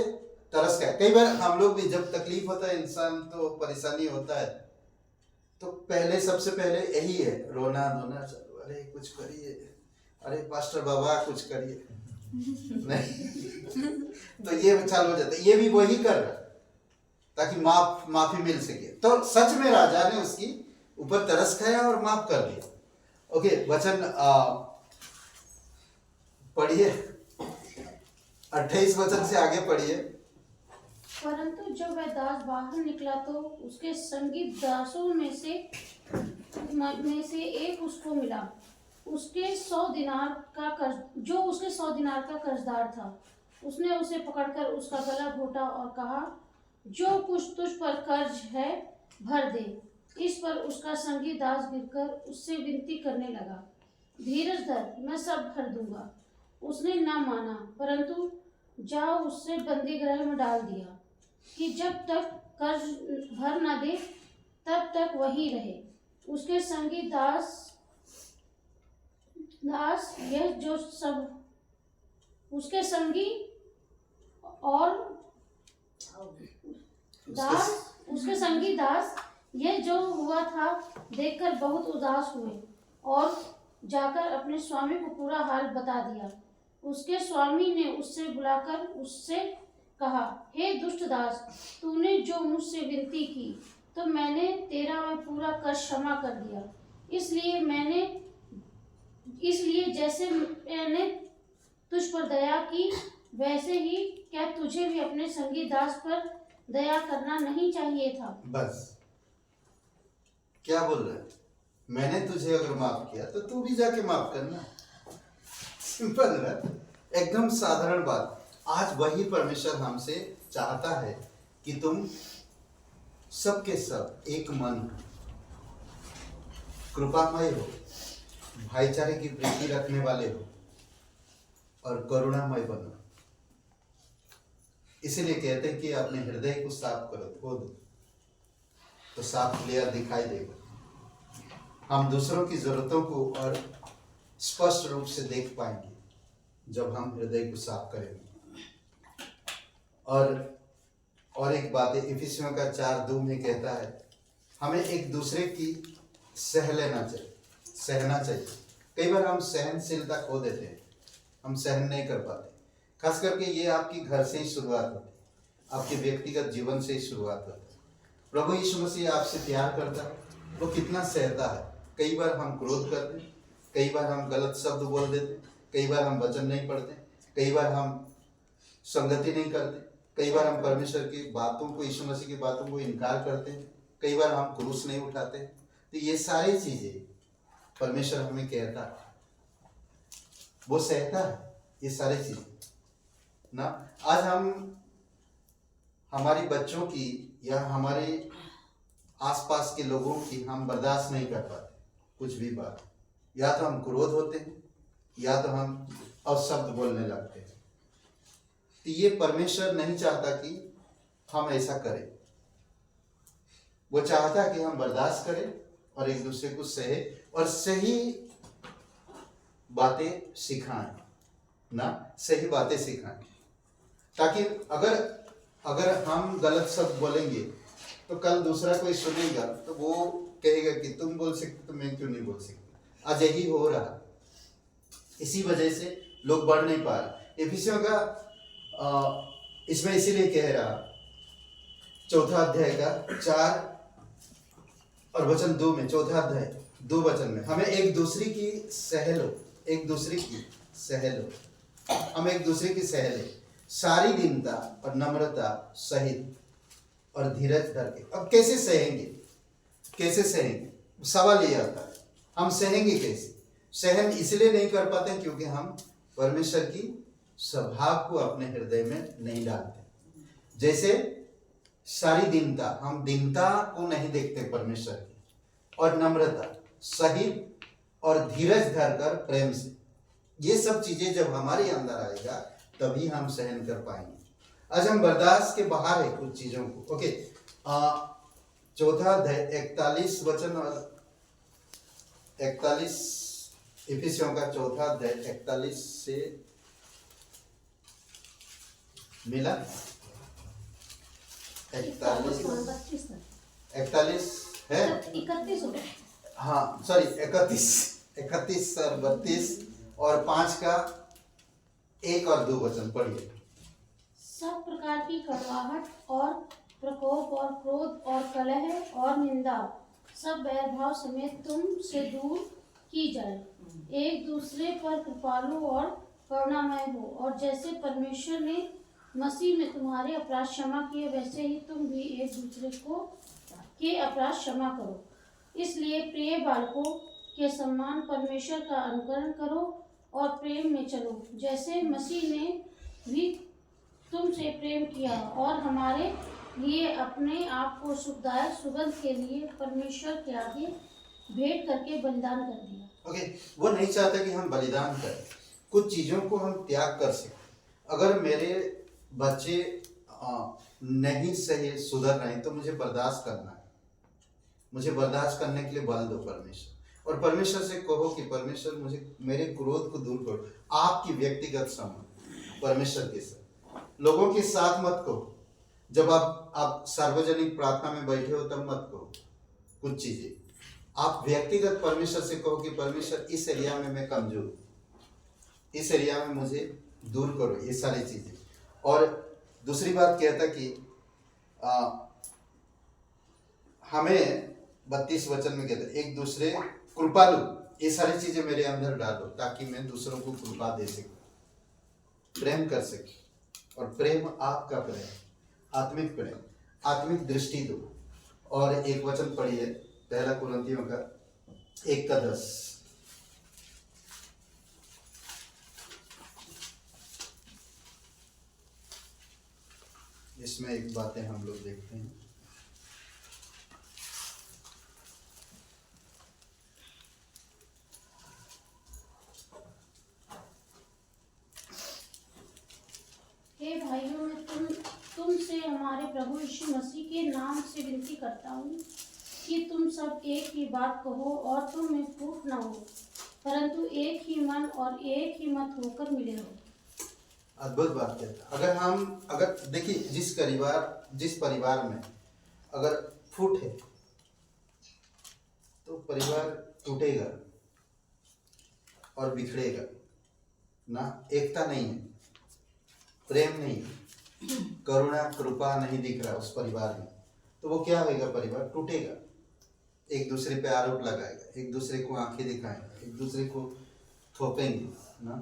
तरस खाया। कई बार हम लोग भी जब तकलीफ होता है, इंसान तो परेशानी होता है, तो पहले सबसे पहले यही है, रोना धोना, अरे कुछ करिए, अरे पास्टर बाबा कुछ करिए नहीं तो ये चालू हो जाता है। ये भी वही कर रहा ताकि माफी मिल सके। तो सच में राजा ने उसकी ऊपर तरस खाया और माफ कर दिया। ओके, वचन पढ़िए, 28 वचन से आगे पढ़िए। परंतु जब वह दास बाहर निकला तो उसके संगी दासों में से एक उसको मिला, उसके 100 दिनार का कर्जदार था। उसने उसे पकड़कर उसका गला घोटा और कहा, जो कुछ तुझ पर कर्ज है भर दे। इस पर उसका संगी दास गिरकर उससे विनती करने लगा, धीरज धर, मैं सब भर दूंगा। उसने ना माना, परंतु जा उससे बंदी गृह में डाल दिया कि जब तक कर्ज भर न दे तब तक वही रहे। उसके संगी दास यह जो सब उसके संगी दास यह जो हुआ था देखकर बहुत उदास हुए और जाकर अपने स्वामी को पूरा हाल बता दिया। उसके स्वामी ने उससे बुलाकर उससे कहा, हे दुष्ट दास, तूने जो मुझसे विनती की तो मैंने तेरा वह पूरा कर्ज क्षमा कर दिया। इसलिए जैसे मैंने तुझ पर दया की, वैसे ही क्या तुझे भी अपने संगी दास पर दया करना नहीं चाहिए था? बस क्या बोल रहा है, मैंने तुझे अगर माफ किया तो तू भी जाके माफ करना। सिंपल है, एकदम साधारण बात। आज वही परमेश्वर हमसे चाहता है कि तुम सबके सब एक मन हो, कृपामय हो, भाईचारे की प्रीति रखने वाले हो और करुणामय बनो। इसीलिए कहते हैं कि अपने हृदय को साफ करो, धो दो, तो साफ क्लियर दिखाई देगा। हम दूसरों की जरूरतों को और स्पष्ट रूप से देख पाएंगे जब हम हृदय को साफ करेंगे। और एक बात है, इफिसियों का 4:2 में कहता है हमें एक दूसरे की सहना चाहिए। कई बार हम सहनशीलता खो देते हैं, हम सहन नहीं कर पाते। खास करके ये आपकी घर से ही शुरुआत होती है, आपके व्यक्तिगत जीवन से ही शुरुआत होती है। प्रभु यीशु मसीह आपसे प्यार करता है, वो कितना सहता है। कई बार हम क्रोध करते हैं, कई बार हम गलत शब्द बोल देते, कई बार हम वचन नहीं पढ़ते, कई बार हम संगति नहीं करते, कई बार हम परमेश्वर की बातों को, यीशु मसीह की बातों को इनकार करते हैं, कई बार हम क्रूस नहीं उठाते। तो ये सारी चीजें परमेश्वर हमें कहता है, वो सहता है ये सारी चीजें ना। आज हम हमारी बच्चों की या हमारे आसपास के लोगों की हम बर्दाश्त नहीं कर पाते कुछ भी बात। या तो हम क्रोध होते हैं या तो हम अपशब्द बोलने लगते हैं। तो ये परमेश्वर नहीं चाहता कि हम ऐसा करें। वो चाहता है कि हम बर्दाश्त करें और एक दूसरे को सहे और सही बातें सिखाएं ना, सही बातें सिखाएं, ताकि अगर हम गलत शब्द बोलेंगे तो कल दूसरा कोई सुनेगा तो वो कहेगा कि तुम बोल सकते तो मैं क्यों नहीं बोल सकती। आज यही हो रहा, इसी वजह से लोग बढ़ नहीं पा रहे। इफिसियों का इसमें इसीलिए कह रहा 4 अध्याय का 4 और वचन 2 में, 4 अध्याय 2 वचन में, हमें एक दूसरे की सहलो, हम एक दूसरे की सहले, सारी दीनता और नम्रता सहित और धीरज धर के। अब कैसे सहेंगे? सवाल ये आता है, हम सहेंगे कैसे? सहन इसलिए नहीं कर पाते क्योंकि हम परमेश्वर की स्वभाव को अपने हृदय में नहीं डालते। जैसे सारी दीनता, हम दीनता को नहीं देखते परमेश्वर की, और नम्रता सहित और धीरज धरकर प्रेम से। ये सब चीजें जब हमारे अंदर आएगा तभी हम सहन कर पाएंगे। आज हम बर्दाश्त के बाहर है कुछ चीजों को। ओके, 4 अध्याय 41 वचन और 41, इफिसियों का 4 अध्याय 41 से मिला 41 है, 31 हो गए। हाँ सॉरी 31 और 32 और 5 का 1 और 2 वचन पढ़िए। सब प्रकार की कड़वाहट और प्रकोप और क्रोध और कलह और निंदा सब वैरभाव समेत तुम से दूर की जाए। एक दूसरे पर कृपालु और करुणामय हो, और जैसे परमेश्वर ने मसीह में तुम्हारे अपराध क्षमा किए वैसे ही तुम भी एक दूसरे को के अपराध क्षमा करो। इसलिए प्रिय बालकों के समान परमेश्वर का अनुकरण करो और प्रेम में चलो, जैसे मसीह ने भी तुमसे प्रेम किया और हमारे लिए अपने आप को सुखदायक सुगंध के लिए परमेश्वर के आगे भेंट करके बलिदान कर दिया। ओके, वो नहीं चाहता कि हम बलिदान करें, कुछ चीजों को हम त्याग कर सकें। अगर मेरे बच्चे नहीं सही सुधर रहे तो मुझे बर्दाश्त करना है, मुझे बर्दाश्त करने के लिए बल दो परमेश्वर, और परमेश्वर से कहो कि परमेश्वर मुझे मेरे क्रोध को दूर करो। आपकी व्यक्तिगत संबंध परमेश्वर के साथ, लोगों के साथ मत कहो। जब आप सार्वजनिक प्रार्थना में बैठे हो तब मत कहो कुछ चीजें, आप व्यक्तिगत परमेश्वर से कहो कि परमेश्वर इस एरिया में मैं कमजोर हूँ, इस एरिया में मुझे दूर करो, ये सारी चीजें। और दूसरी बात कहता कि हमें 32 वचन में कहता एक दूसरे कृपालु, ये सारी चीजें मेरे अंदर डालो ताकि मैं दूसरों को कृपा दे सकूं, प्रेम कर सकूं। और प्रेम आपका प्रेम, आत्मिक प्रेम, आत्मिक दृष्टि दो। और एक वचन पढ़िए 1 कुरिन्थियों का 1:10। इसमें एक बातें हम लोग देखते हैं। हे भाइयों, मैं तुमसे हमारे प्रभु यीशु मसीह के नाम से विनती करता हूँ कि तुम सब एक ही बात कहो और तुम में फूट न हो, परंतु एक ही मन और एक ही मत होकर मिले रहो। अद्भुत बात कहता। अगर देखिए, जिस परिवार में अगर फूट है तो परिवार टूटेगा और बिखरेगा ना। एकता नहीं है, प्रेम नहीं है, करुणा कृपा नहीं दिख रहा उस परिवार में, तो वो क्या होगा? परिवार टूटेगा। एक दूसरे पे आरोप लगाएगा, एक दूसरे को आंखें दिखाएंगे, एक दूसरे को थोपेंगे ना,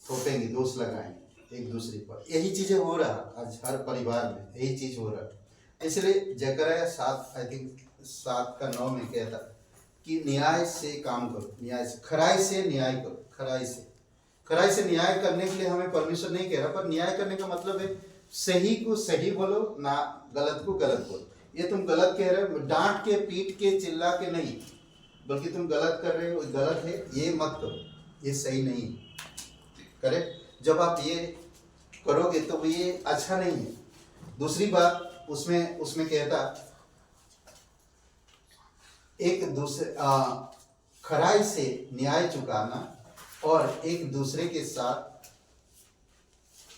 थोपेंगे, दोष लगाएंगे एक दूसरे पर। यही चीजें हो रहा आज हर परिवार में, यही चीज हो रहा। इसलिए जकरया 7:9 में कहता कि न्याय से काम करो, न्याय से, खराई से न्याय करो, खराई से न्याय करने के लिए हमें परमेश्वर नहीं कह रहा, पर न्याय करने का मतलब है सही को सही बोलो ना, गलत को गलत बोलो। ये तुम गलत कह रहे हो, डांट के पीट के चिल्ला के नहीं, बल्कि तुम गलत कर रहे हो, गलत है ये मत करो, ये सही नहीं करेक्ट। जब आप ये करोगे तो ये अच्छा नहीं है। दूसरी बात उसमें कहता एक दूसरे खराई से न्याय चुकाना और एक दूसरे के साथ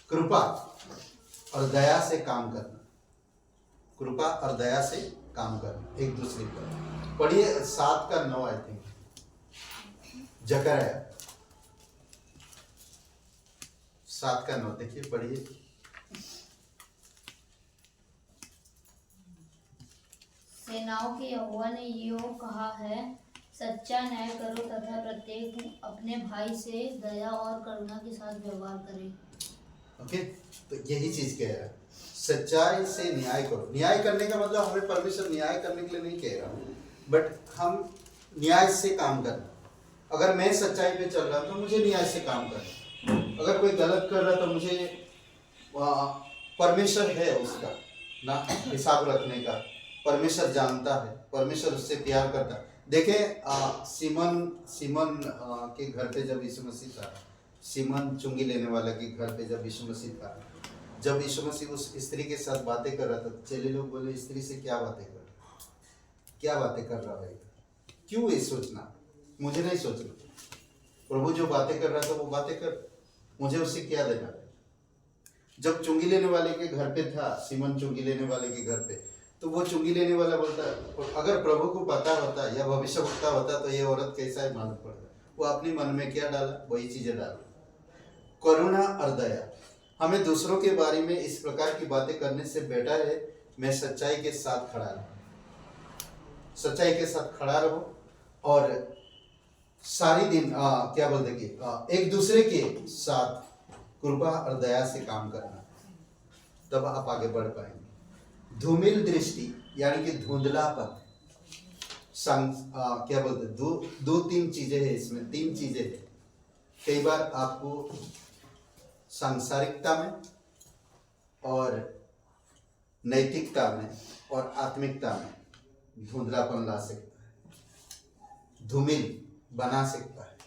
कृपा और दया से काम करना, कृपा और दया से काम करना एक दूसरे पर। पढ़िए 7:9 आई थिंक, जकरया 7:9 देखिए, पढ़िए। सेनाओं के यहोवा ने यो कहा है, सच्चा न्याय करो तथा प्रत्येक अपने भाई से दया और करुणा के साथ व्यवहार करे। ओके, तो यही चीज कह रहा है, सच्चाई से न्याय करो। न्याय करने का मतलब हमें परमेश्वर न्याय करने के लिए नहीं कह रहा, बट हम न्याय से काम करना। अगर मैं सच्चाई पे चल रहा हूं तो मुझे न्याय से काम करना। अगर कोई गलत कर रहा तो मुझे परमेश्वर है उसका ना हिसाब रखने का, परमेश्वर जानता है, परमेश्वर उससे प्यार करता है। देखें सीमन के घर पे जब यीशु मसीह था, सीमन चुंगी लेने वाले के घर पे जब यीशु मसीह था, जब यीशु मसीह उस स्त्री के साथ बातें कर रहा था, चेले लोग बोले स्त्री से क्या बातें कर रहा है, क्यों ये सोचना, मुझे नहीं सोचना, प्रभु जो बातें कर रहा था वो बातें कर, मुझे उससे क्या देना है। जब चुंगी लेने वाले के घर पे था, सीमन चुंगी लेने वाले के घर पे, तो वो चुंगी लेने वाला बोलता है अगर प्रभु को पता होता या भविष्यवक्ता होता तो ये औरत कैसा है मालूम पड़ता। वो अपने मन में क्या डाला, वही चीजें डाला। करुणा और दया, हमें दूसरों के बारे में इस प्रकार की बातें करने से बेटर है मैं सच्चाई के साथ खड़ा रहूं, सच्चाई के साथ खड़ा रहो और सारी दिन क्या बोलते कि एक दूसरे के साथ कृपा और दया से काम करना, तब आप आगे बढ़ पाएंगे। धूमिल दृष्टि यानी कि धुंधलापन, क्या बोलते दो तीन चीजें हैं इसमें, 3 चीजें हैं। कई बार आपको सांसारिकता में और नैतिकता में और आत्मिकता में धुंधलापन ला सकता है, धूमिल बना सकता है।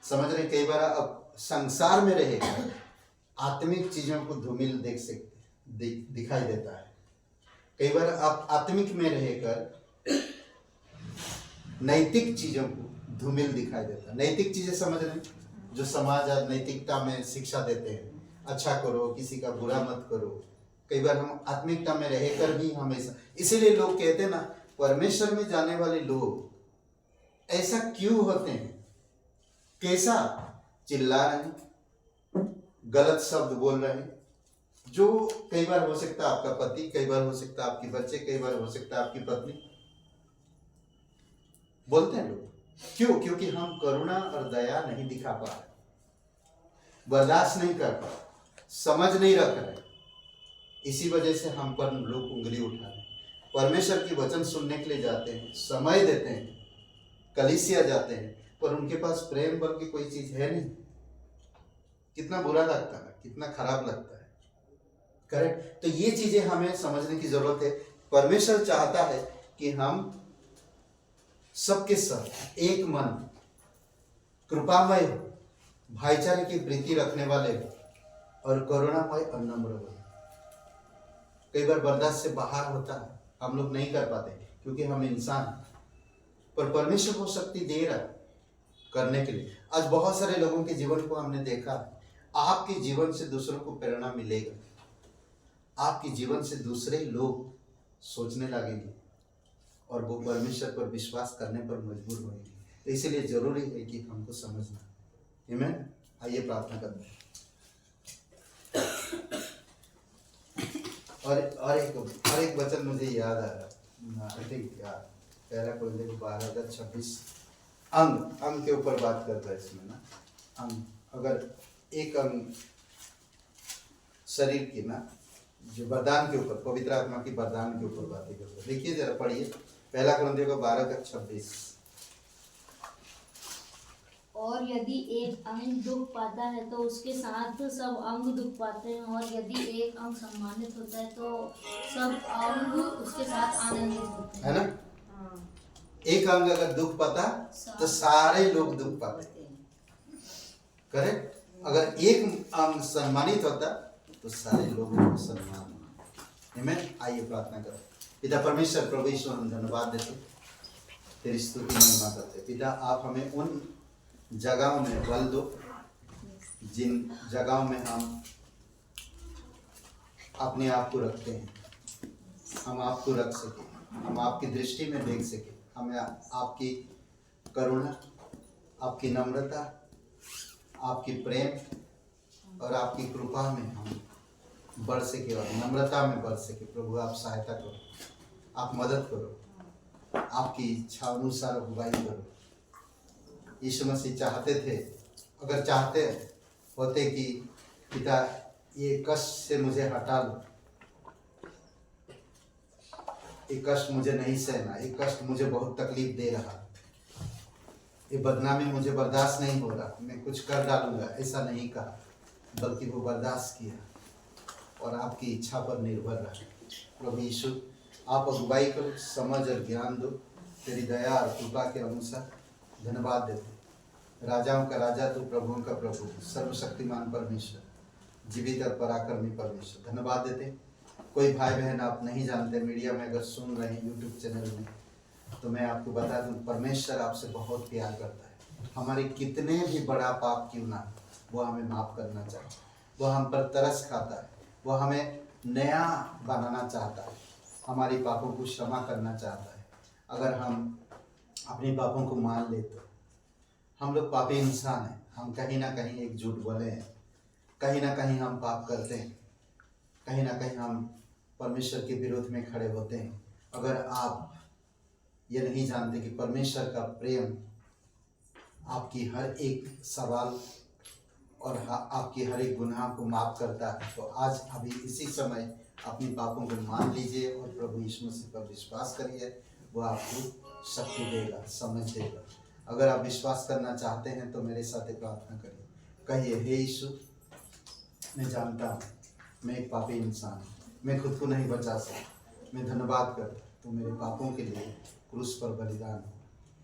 समझ रहे? कई बार आप संसार में रहेगा आत्मिक चीजों को धूमिल दिखाई देता है। कई बार आप आत्मिक में रहकर नैतिक चीजों को धूमिल दिखाई देता है। नैतिक चीजें समझ रहे हैं, जो समाज आज नैतिकता में शिक्षा देते हैं, अच्छा करो, किसी का बुरा मत करो। कई बार हम आत्मिकता में रहकर भी हमेशा, इसीलिए लोग कहते हैं ना, परमेश्वर में जाने वाले लोग ऐसा क्यों होते हैं, कैसा चिल्ला रहे हैं, गलत शब्द बोल रहे हैं, जो कई बार हो सकता है आपका पति, कई बार हो सकता है आपके बच्चे, कई बार हो सकता है आपकी पत्नी, बोलते हैं लोग। क्यों? क्योंकि हम करुणा और दया नहीं दिखा पा रहे, बर्दाश्त नहीं कर पा रहे, समझ नहीं रख रहे। इसी वजह से हम पर लोग उंगली उठा रहे हैं। परमेश्वर की वचन सुनने के लिए जाते हैं, समय देते हैं, कलीसिया जाते हैं, पर उनके पास प्रेम बल की कोई चीज है नहीं। कितना बुरा लगता है, कितना खराब लगता है। करेक्ट। तो ये चीजें हमें समझने की जरूरत है। परमेश्वर चाहता है कि हम सबके सब एक मन, कृपामय, भाईचारे की प्रीति रखने वाले और करुणामय और नम्र हो। कई बार बर्दाश्त से बाहर होता है, हम लोग नहीं कर पाते क्योंकि हम इंसान हैं, पर परमेश्वर को शक्ति दे रहा है करने के लिए। आज बहुत सारे लोगों के जीवन को हमने देखा, आपके जीवन से दूसरों को प्रेरणा मिलेगा, आपके जीवन से दूसरे लोग सोचने लगेंगे और वो परमेश्वर पर विश्वास करने पर मजबूर होंगे। तो इसलिए जरूरी है कि हमको समझना। आमीन। आइए प्रार्थना करते हैं। और एक वचन मुझे याद आ रहा, आई थिंक यार पहला कोरिन्थियों 12:26 अंग के ऊपर बात कर रहा है इसमें ना। अंग, अगर एक अंग शरीर की ना, जो वरदान के ऊपर, पवित्र आत्मा की वरदान के ऊपर बातें करते हैं। देखिए जरा पढ़िए पहला कोरिन्थियों 12:26। और यदि एक अंग दुख पाता है तो उसके साथ सब अंग दुख पाते हैं, और यदि एक अंग सम्मानित होता है तो सब अंग उसके साथ आनंदित होते हैं, है ना। एक अंग अगर दुख पाता तो सारे लोग दुख पाते, करेक्ट। अगर एक अंग सम्मानित होता तो सारे लोगों को सम्मान होना। आमीन। आइए प्रार्थना करें। पिता परमेश्वर, प्रभु यीशु, हम धन्यवाद देते, तेरी स्तुति महिमा करते। पिता आप हमें उन जगहों में बल दो जिन जगहों में हम अपने आप को रखते हैं, हम आपको रख सके, हम आपकी दृष्टि में देख सके, हमें आपकी करुणा, आपकी नम्रता, आपकी प्रेम और आपकी कृपा में हम बढ़ सके और नम्रता में बढ़ सके। प्रभु आप सहायता करो, आप मदद करो, आपकी इच्छा अनुसार अगुवाई करो। यीशु मसीह चाहते थे, अगर चाहते होते कि पिता ये कष्ट से मुझे हटा लो, ये कष्ट मुझे नहीं सहना, ये कष्ट मुझे बहुत तकलीफ दे रहा, ये बदनामी मुझे बर्दाश्त नहीं हो रहा, मैं कुछ कर डालूंगा, ऐसा नहीं कहा, बल्कि वो बर्दाश्त किया और आपकी इच्छा पर निर्भर रहा। प्रभु यीशु आप अगुवाई करो, समझ और ज्ञान दो, तेरी दया और कृपा के अनुसार। धन्यवाद देते, राजाओं का राजा तू, प्रभुओं का प्रभु, सर्वशक्तिमान परमेश्वर, जीवित और पराक्रमी परमेश्वर। धन्यवाद देते। कोई भाई बहन आप नहीं जानते, मीडिया में अगर सुन रहे हैं, यूट्यूब चैनल में, तो मैं आपको बता दूं, परमेश्वर आपसे बहुत प्यार करता है। हमारे कितने भी बड़ा पाप क्यों ना, वो हमें माफ़ करना चाहता है, वो हम पर तरस खाता है, वो हमें नया बनाना चाहता है, हमारी पापों को क्षमा करना चाहता है। अगर हम अपने पापों को मान ले तो हम लोग पापी इंसान हैं, हम कहीं ना कहीं एक झूठ बोले हैं, कहीं ना कहीं हम पाप करते हैं, कहीं ना कहीं हम परमेश्वर के विरोध में खड़े होते हैं। अगर आप ये नहीं जानते कि परमेश्वर का प्रेम आपकी हर एक सवाल और आपकी हर एक गुनाह को माफ़ करता है, तो आज अभी इसी समय अपनी पापों को मान लीजिए और प्रभु यीशु मसीह पर विश्वास करिए, वो आपको शक्ति देगा, समझ देगा। अगर आप विश्वास करना चाहते हैं तो मेरे साथ प्रार्थना करिए, कहिए, हे यीशु, मैं जानता हूँ मैं एक पापी इंसान हूँ, मैं खुद को नहीं बचा सकता, मैं धन्यवाद करता तो मेरे पापों के लिए क्रूस पर बलिदान हो,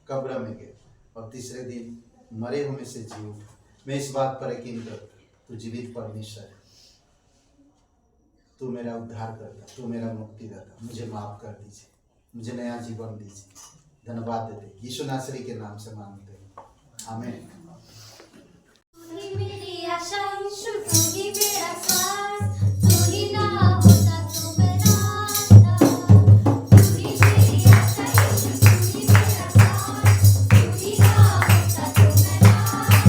कब्र में गए और तीसरे दिन मरे हुए से जी उठा। मैं इस बात पर यकीन करता, तू जीवित परमेश्वर है, तू मेरा उद्धार करता, तू मेरा मुक्तिदाता, मुझे माफ़ कर दीजिए, मुझे नया जीवन दीजिए। धन्यवाद देते, यीशु नासरी के नाम से मांगते हैं, आमीन। तू ही मेरी आशा, यीशु तू ही मेरा सांस, तू ही ना होता तो मैं ना आता। तू ही मेरी आशा, यीशु तू ही मेरा सांस, तू ही ना होता तो मैं ना आता।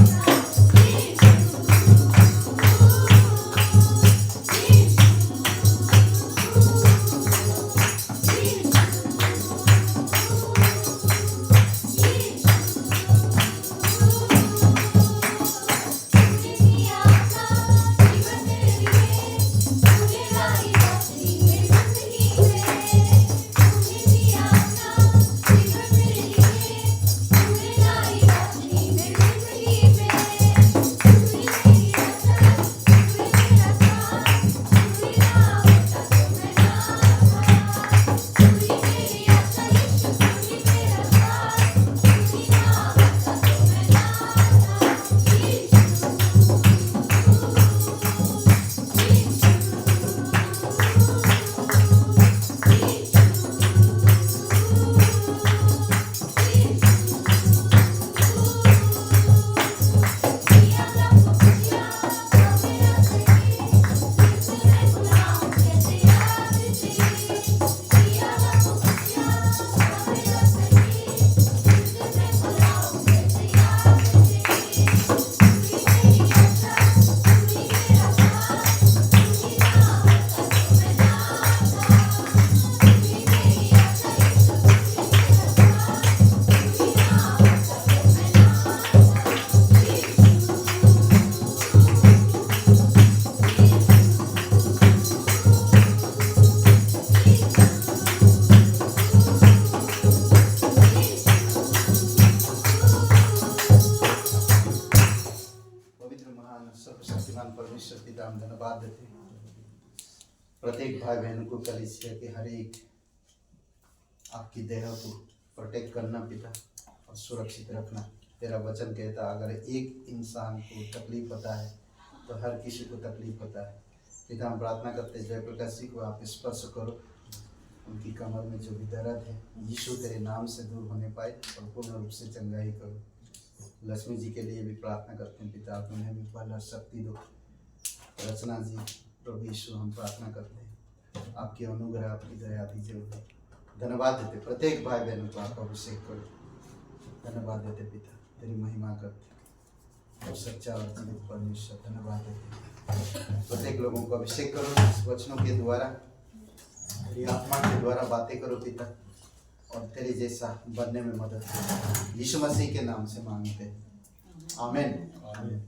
जीवन प्रत्येक भाई बहन को कलीसिया के हर एक आपकी देह को प्रोटेक्ट करना पिता और सुरक्षित रखना। तेरा वचन कहता अगर एक इंसान को तकलीफ होता है तो हर किसी को तकलीफ होता है। पिता हम प्रार्थना करते जयप्रकाश जी को आप स्पर्श करो, उनकी कमर में जो भी दर्द है यीशु तेरे नाम से दूर होने पाए और पूर्ण रूप से चंगाई करो। लक्ष्मी जी के लिए भी प्रार्थना करते हैं पिता आप उन्हें भी बल और शक्ति दो। रचना जी प्रभु यीशु हम प्रार्थना करते हैं आपकी अनुग्रह आपकी दया दीजिए उन्हें। धन्यवाद देते प्रत्येक भाई बहनों को आप अभिषेक करो। धन्यवाद देते पिता तेरी महिमा करते और सच्चा और जीवित परमेश्वर। धन्यवाद देते प्रत्येक लोगों को अभिषेक करो इस वचनों के द्वारा, तेरी आत्मा के द्वारा बातें करो पिता और तेरे जैसा बनने में मदद करो। यीशु मसीह के नाम से मांगते हैं, आमीन।